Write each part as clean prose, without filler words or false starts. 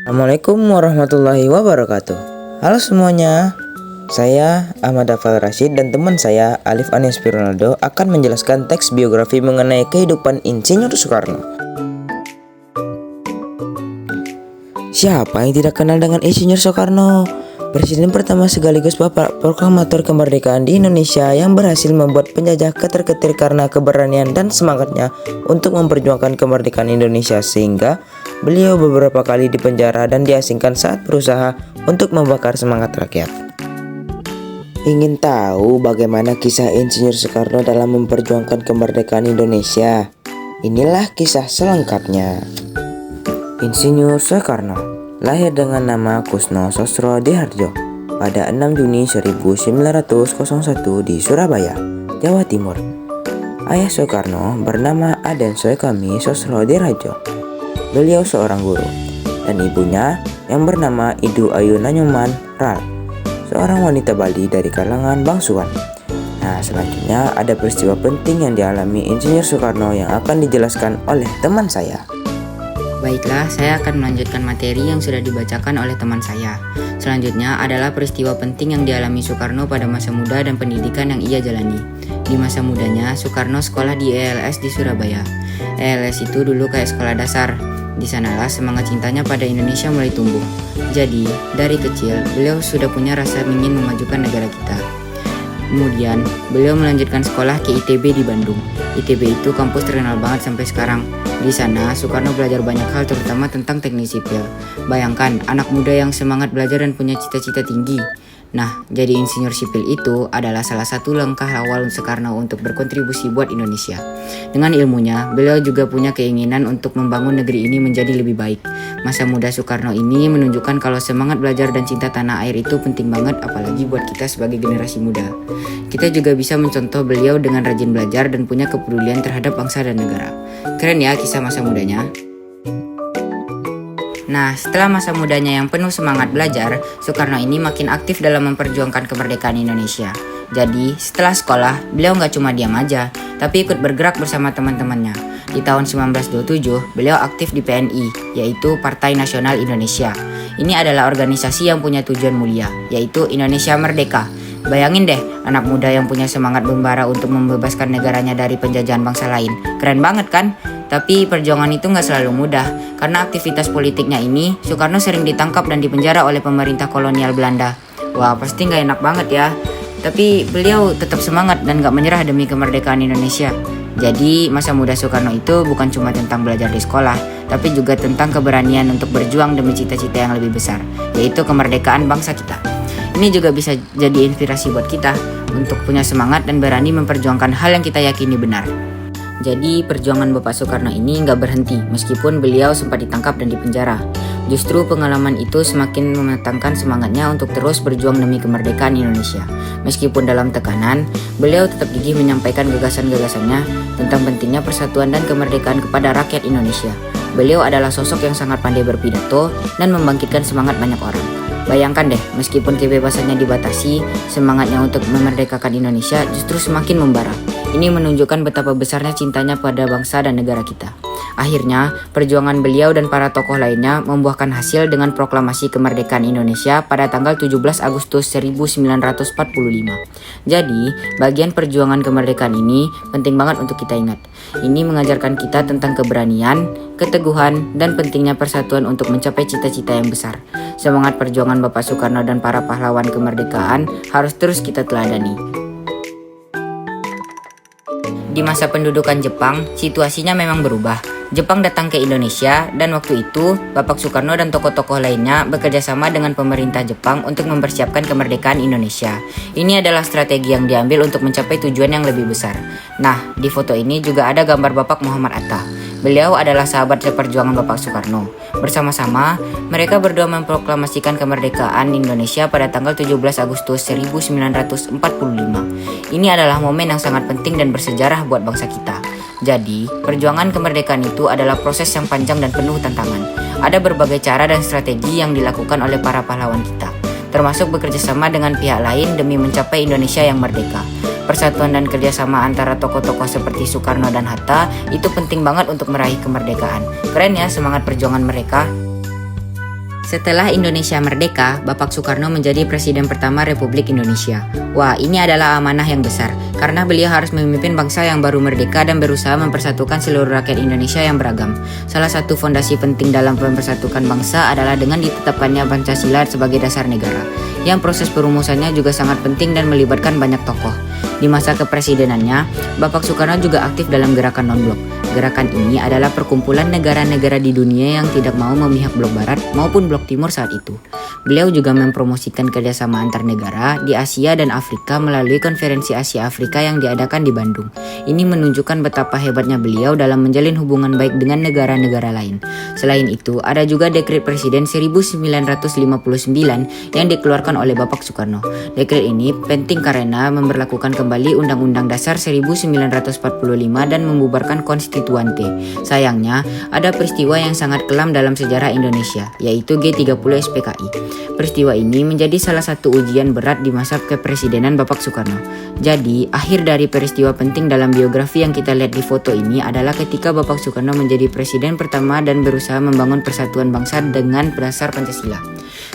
Assalamualaikum warahmatullahi wabarakatuh. Halo semuanya, saya Ahmad Dafal Rashid dan teman saya Alif Anis Ronaldo akan menjelaskan teks biografi mengenai kehidupan Insinyur Soekarno. Siapa yang tidak kenal dengan Insinyur Soekarno? Presiden pertama sekaligus Bapak Proklamator Kemerdekaan di Indonesia yang berhasil membuat penjajah ketar-ketir karena keberanian dan semangatnya untuk memperjuangkan kemerdekaan Indonesia, sehingga beliau beberapa kali dipenjara dan diasingkan saat berusaha untuk membakar semangat rakyat. Ingin tahu bagaimana kisah Insinyur Soekarno dalam memperjuangkan kemerdekaan Indonesia? Inilah kisah selengkapnya. Insinyur Soekarno lahir dengan nama Kusno Sosro Diharjo pada 6 Juni 1901 di Surabaya, Jawa Timur. Ayah Soekarno bernama Aden Soekami Sosro Diharjo. Beliau seorang guru, dan ibunya yang bernama Idu Ayu Nanyuman Ral, seorang wanita Bali dari kalangan bangsuan. Nah, selanjutnya ada peristiwa penting yang dialami Insinyur Soekarno yang akan dijelaskan oleh teman saya. Baiklah, saya akan melanjutkan materi yang sudah dibacakan oleh teman saya. Selanjutnya adalah peristiwa penting yang dialami Soekarno pada masa muda dan pendidikan yang ia jalani. Di masa mudanya, Soekarno sekolah di ELS di Surabaya. ELS itu dulu kayak sekolah dasar. Di sanalah semangat cintanya pada Indonesia mulai tumbuh. Jadi, dari kecil, beliau sudah punya rasa ingin memajukan negara kita. Kemudian, beliau melanjutkan sekolah ke ITB di Bandung. ITB itu kampus terkenal banget sampai sekarang. Di sana, Soekarno belajar banyak hal terutama tentang teknik sipil. Bayangkan, anak muda yang semangat belajar dan punya cita-cita tinggi. Nah, jadi insinyur sipil itu adalah salah satu langkah awal Soekarno untuk berkontribusi buat Indonesia. Dengan ilmunya, beliau juga punya keinginan untuk membangun negeri ini menjadi lebih baik. Masa muda Soekarno ini menunjukkan kalau semangat belajar dan cinta tanah air itu penting banget, apalagi buat kita sebagai generasi muda. Kita juga bisa mencontoh beliau dengan rajin belajar dan punya kepedulian terhadap bangsa dan negara. Keren ya kisah masa mudanya. Nah, setelah masa mudanya yang penuh semangat belajar, Soekarno ini makin aktif dalam memperjuangkan kemerdekaan Indonesia. Jadi, setelah sekolah, beliau nggak cuma diam aja, tapi ikut bergerak bersama teman-temannya. Di tahun 1927, beliau aktif di PNI, yaitu Partai Nasional Indonesia. Ini adalah organisasi yang punya tujuan mulia, yaitu Indonesia Merdeka. Bayangin deh, anak muda yang punya semangat membara untuk membebaskan negaranya dari penjajahan bangsa lain. Keren banget kan? Tapi perjuangan itu nggak selalu mudah. Karena aktivitas politiknya ini, Soekarno sering ditangkap dan dipenjara oleh pemerintah kolonial Belanda. Wah, pasti nggak enak banget ya. Tapi beliau tetap semangat dan nggak menyerah demi kemerdekaan Indonesia. Jadi, masa muda Soekarno itu bukan cuma tentang belajar di sekolah, tapi juga tentang keberanian untuk berjuang demi cita-cita yang lebih besar, yaitu kemerdekaan bangsa kita. Ini juga bisa jadi inspirasi buat kita untuk punya semangat dan berani memperjuangkan hal yang kita yakini benar. Jadi perjuangan Bapak Soekarno ini nggak berhenti meskipun beliau sempat ditangkap dan dipenjara. Justru pengalaman itu semakin mematangkan semangatnya untuk terus berjuang demi kemerdekaan Indonesia. Meskipun dalam tekanan, beliau tetap gigih menyampaikan gagasan-gagasannya tentang pentingnya persatuan dan kemerdekaan kepada rakyat Indonesia. Beliau adalah sosok yang sangat pandai berpidato dan membangkitkan semangat banyak orang. Bayangkan deh, meskipun kebebasannya dibatasi, semangatnya untuk memerdekakan Indonesia justru semakin membara. Ini menunjukkan betapa besarnya cintanya pada bangsa dan negara kita. Akhirnya, perjuangan beliau dan para tokoh lainnya membuahkan hasil dengan proklamasi kemerdekaan Indonesia pada tanggal 17 Agustus 1945. Jadi, bagian perjuangan kemerdekaan ini penting banget untuk kita ingat. Ini mengajarkan kita tentang keberanian, keteguhan, dan pentingnya persatuan untuk mencapai cita-cita yang besar. Semangat perjuangan Bapak Soekarno dan para pahlawan kemerdekaan harus terus kita teladani. Di masa pendudukan Jepang, situasinya memang berubah. Jepang datang ke Indonesia dan waktu itu Bapak Soekarno dan tokoh-tokoh lainnya bekerja sama dengan pemerintah Jepang untuk mempersiapkan kemerdekaan Indonesia. Ini adalah strategi yang diambil untuk mencapai tujuan yang lebih besar. Nah, di foto ini juga ada gambar Bapak Muhammad Atta. Beliau adalah sahabat seperjuangan Bapak Soekarno. Bersama-sama, mereka berdua memproklamasikan kemerdekaan Indonesia pada tanggal 17 Agustus 1945. Ini adalah momen yang sangat penting dan bersejarah buat bangsa kita. Jadi, perjuangan kemerdekaan itu adalah proses yang panjang dan penuh tantangan. Ada berbagai cara dan strategi yang dilakukan oleh para pahlawan kita, termasuk bekerja sama dengan pihak lain demi mencapai Indonesia yang merdeka. Persatuan dan kerjasama antara tokoh-tokoh seperti Soekarno dan Hatta itu penting banget untuk meraih kemerdekaan. Keren ya semangat perjuangan mereka. Setelah Indonesia merdeka, Bapak Soekarno menjadi Presiden pertama Republik Indonesia. Wah, ini adalah amanah yang besar, karena beliau harus memimpin bangsa yang baru merdeka dan berusaha mempersatukan seluruh rakyat Indonesia yang beragam. Salah satu fondasi penting dalam mempersatukan bangsa adalah dengan ditetapkannya Pancasila sebagai dasar negara, yang proses perumusannya juga sangat penting dan melibatkan banyak tokoh. Di masa kepresidenannya, Bapak Soekarno juga aktif dalam gerakan non-blok. Gerakan ini adalah perkumpulan negara-negara di dunia yang tidak mau memihak blok barat maupun blok timur saat itu. Beliau juga mempromosikan kerjasama antar negara di Asia dan Afrika melalui konferensi Asia Afrika yang diadakan di Bandung. Ini menunjukkan betapa hebatnya beliau dalam menjalin hubungan baik dengan negara-negara lain. Selain itu, ada juga Dekret Presiden 1959 yang dikeluarkan oleh Bapak Soekarno. Dekret ini penting karena memberlakukan kembali Undang-Undang Dasar 1945 dan membubarkan konstituante. Sayangnya, ada peristiwa yang sangat kelam dalam sejarah Indonesia, yaitu G30 SPKI. Peristiwa ini menjadi salah satu ujian berat di masa kepresidenan Bapak Soekarno. Jadi, akhir dari peristiwa penting dalam biografi yang kita lihat di foto ini adalah ketika Bapak Soekarno menjadi presiden pertama dan berusaha membangun persatuan bangsa dengan dasar Pancasila,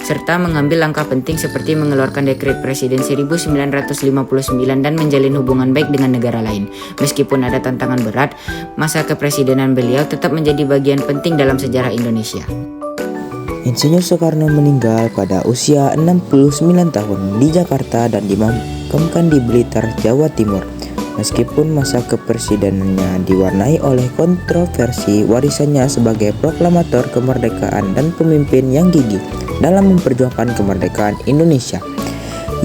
serta mengambil langkah penting seperti mengeluarkan Dekret Presiden 1959 dan menjalin hubungan baik dengan negara lain. Meskipun ada tantangan berat, masa kepresidenan beliau tetap menjadi bagian penting dalam sejarah Indonesia. Insinyur Soekarno meninggal pada usia 69 tahun di Jakarta dan dimakamkan di Blitar, Jawa Timur. Meskipun masa kepresidenannya diwarnai oleh kontroversi, warisannya sebagai proklamator kemerdekaan dan pemimpin yang gigih dalam memperjuangkan kemerdekaan Indonesia.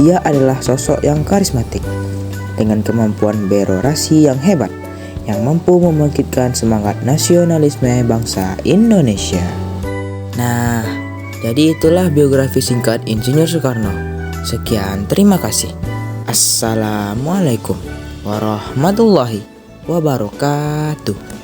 Ia adalah sosok yang karismatik dengan kemampuan berorasi yang hebat yang mampu membangkitkan semangat nasionalisme bangsa Indonesia. Nah, jadi itulah biografi singkat Insinyur Soekarno. Sekian, terima kasih. Assalamualaikum warahmatullahi wabarakatuh.